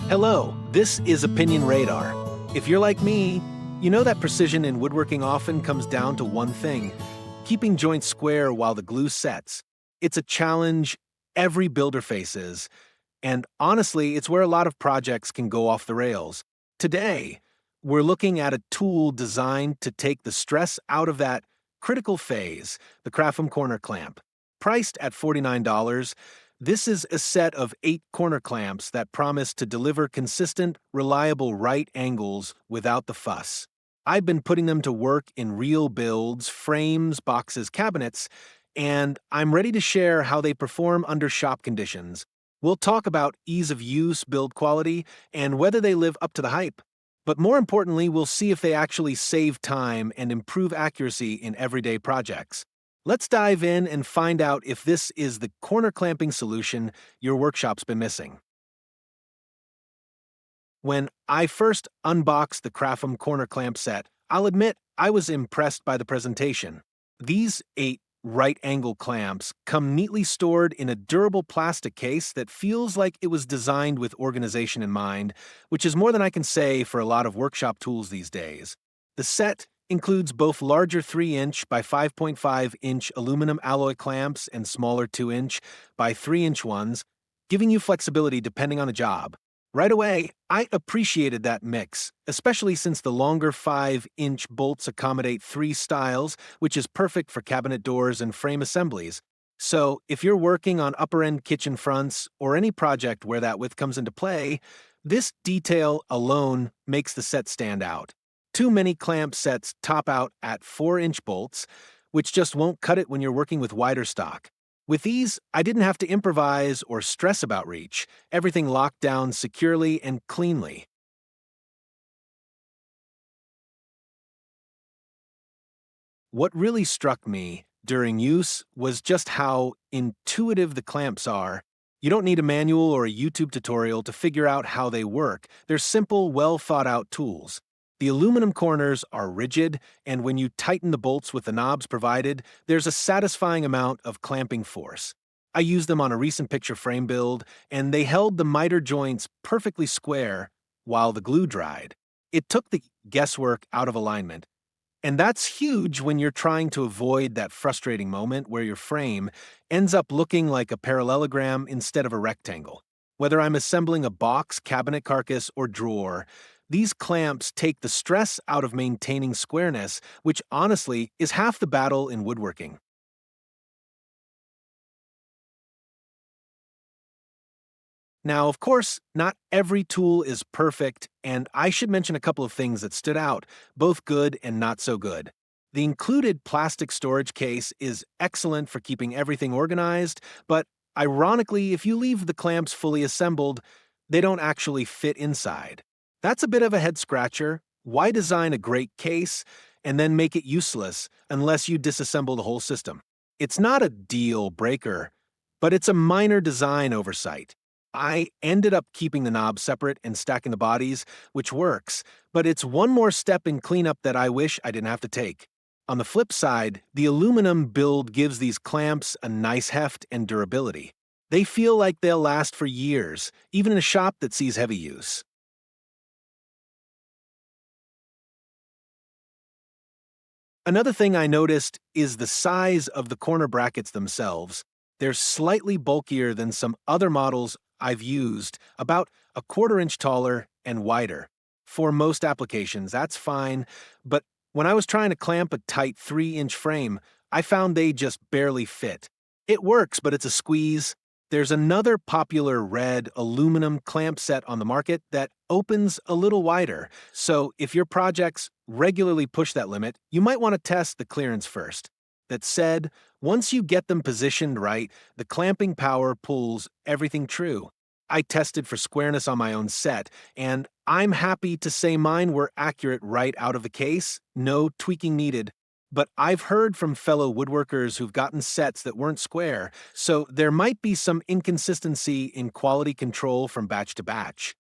Hello, this is Opinion Radar. If you're like me, you know that precision in woodworking often comes down to one thing: keeping joints square while the glue sets. It's a challenge every builder faces, and honestly, it's where a lot of projects can go off the rails. Today, we're looking at a tool designed to take the stress out of that critical phase, the Crafom Corner Clamp. Priced at $49, this is a set of 8 corner clamps that promise to deliver consistent, reliable right angles without the fuss. I've been putting them to work in real builds, frames, boxes, cabinets, and I'm ready to share how they perform under shop conditions. We'll talk about ease of use, build quality, and whether they live up to the hype. But more importantly, we'll see if they actually save time and improve accuracy in everyday projects. Let's dive in and find out if this is the corner clamping solution your workshop's been missing. When I first unboxed the Crafom Corner Clamp set, I'll admit I was impressed by the presentation. These 8 right-angle clamps come neatly stored in a durable plastic case that feels like it was designed with organization in mind, which is more than I can say for a lot of workshop tools these days. The set includes both larger 3-inch by 5.5-inch aluminum alloy clamps and smaller 2-inch by 3-inch ones, giving you flexibility depending on the job. Right away, I appreciated that mix, especially since the longer 5-inch bolts accommodate 3 styles, which is perfect for cabinet doors and frame assemblies. So, if you're working on upper-end kitchen fronts or any project where that width comes into play, this detail alone makes the set stand out. Too many clamp sets top out at 4-inch bolts, which just won't cut it when you're working with wider stock. With these, I didn't have to improvise or stress about reach, everything locked down securely and cleanly. What really struck me during use was just how intuitive the clamps are. You don't need a manual or a YouTube tutorial to figure out how they work. They're simple, well-thought-out tools. The aluminum corners are rigid, and when you tighten the bolts with the knobs provided, there's a satisfying amount of clamping force. I used them on a recent picture frame build, and they held the miter joints perfectly square while the glue dried. It took the guesswork out of alignment. And that's huge when you're trying to avoid that frustrating moment where your frame ends up looking like a parallelogram instead of a rectangle. Whether I'm assembling a box, cabinet carcass, or drawer, these clamps take the stress out of maintaining squareness, which honestly is half the battle in woodworking. Now, of course, not every tool is perfect, and I should mention a couple of things that stood out, both good and not so good. The included plastic storage case is excellent for keeping everything organized, but ironically, if you leave the clamps fully assembled, they don't actually fit inside. That's a bit of a head scratcher. Why design a great case and then make it useless unless you disassemble the whole system? It's not a deal breaker, but it's a minor design oversight. I ended up keeping the knobs separate and stacking the bodies, which works, but it's one more step in cleanup that I wish I didn't have to take. On the flip side, the aluminum build gives these clamps a nice heft and durability. They feel like they'll last for years, even in a shop that sees heavy use. Another thing I noticed is the size of the corner brackets themselves. They're slightly bulkier than some other models I've used, about a 1/4 inch taller and wider. For most applications, that's fine, but when I was trying to clamp a tight 3-inch frame, I found they just barely fit. It works, but it's a squeeze. There's another popular red aluminum clamp set on the market that opens a little wider, so if your projects regularly push that limit, you might want to test the clearance first. That said, once you get them positioned right, the clamping power pulls everything true. I tested for squareness on my own set, and I'm happy to say mine were accurate right out of the case, no tweaking needed. But I've heard from fellow woodworkers who've gotten sets that weren't square, so there might be some inconsistency in quality control from batch to batch.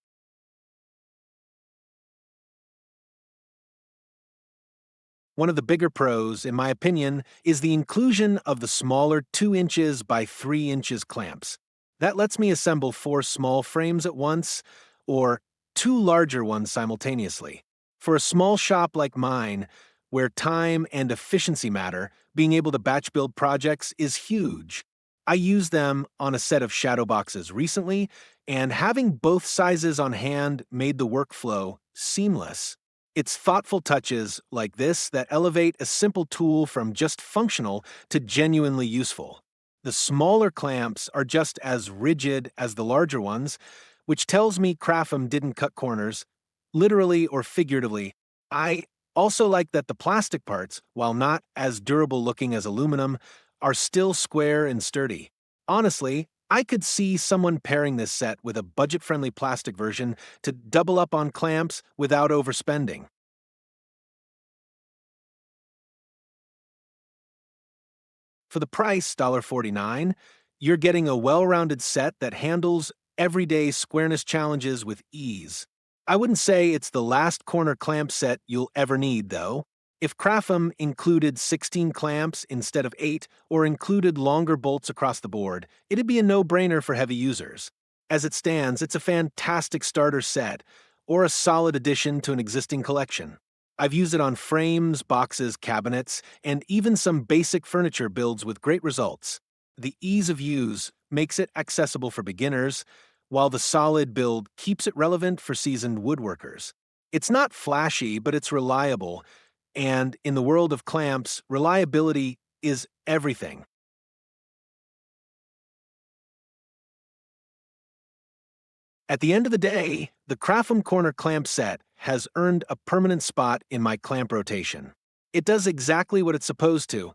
One of the bigger pros, in my opinion, is the inclusion of the smaller 2 inches by 3 inches clamps. That lets me assemble 4 small frames at once, or two larger ones simultaneously. For a small shop like mine, where time and efficiency matter, being able to batch build projects is huge. I used them on a set of shadow boxes recently, and having both sizes on hand made the workflow seamless. It's thoughtful touches like this that elevate a simple tool from just functional to genuinely useful. The smaller clamps are just as rigid as the larger ones, which tells me Crafom didn't cut corners, literally or figuratively. I also like that the plastic parts, while not as durable looking as aluminum, are still square and sturdy. Honestly, I could see someone pairing this set with a budget-friendly plastic version to double up on clamps without overspending. For the price, $1.49, you're getting a well-rounded set that handles everyday squareness challenges with ease. I wouldn't say it's the last corner clamp set you'll ever need, though. If Crafom included 16 clamps instead of 8, or included longer bolts across the board, it'd be a no-brainer for heavy users. As it stands, it's a fantastic starter set, or a solid addition to an existing collection. I've used it on frames, boxes, cabinets, and even some basic furniture builds with great results. The ease of use makes it accessible for beginners, while the solid build keeps it relevant for seasoned woodworkers. It's not flashy, but it's reliable, and in the world of clamps, reliability is everything. At the end of the day, the Crafom Corner Clamp set has earned a permanent spot in my clamp rotation. It does exactly what it's supposed to: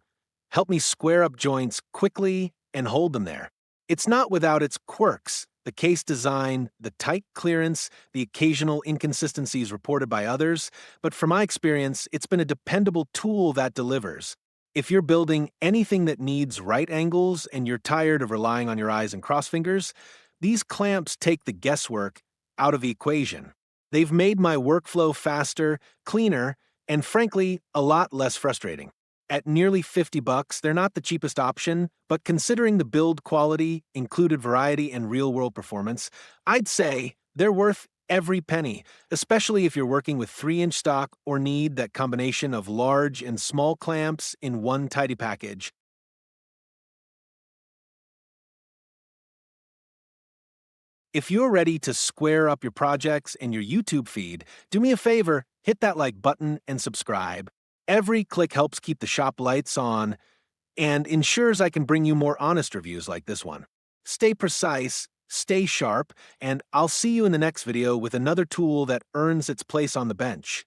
help me square up joints quickly and hold them there. It's not without its quirks: the case design, the tight clearance, the occasional inconsistencies reported by others, but from my experience, it's been a dependable tool that delivers. If you're building anything that needs right angles and you're tired of relying on your eyes and cross fingers, these clamps take the guesswork out of the equation. They've made my workflow faster, cleaner, and frankly, a lot less frustrating. At nearly $50, they're not the cheapest option, but considering the build quality, included variety, and real-world performance, I'd say they're worth every penny, especially if you're working with 3-inch stock or need that combination of large and small clamps in one tidy package. If you're ready to square up your projects and your YouTube feed, do me a favor, hit that like button and subscribe. Every click helps keep the shop lights on and ensures I can bring you more honest reviews like this one. Stay precise, stay sharp, and I'll see you in the next video with another tool that earns its place on the bench.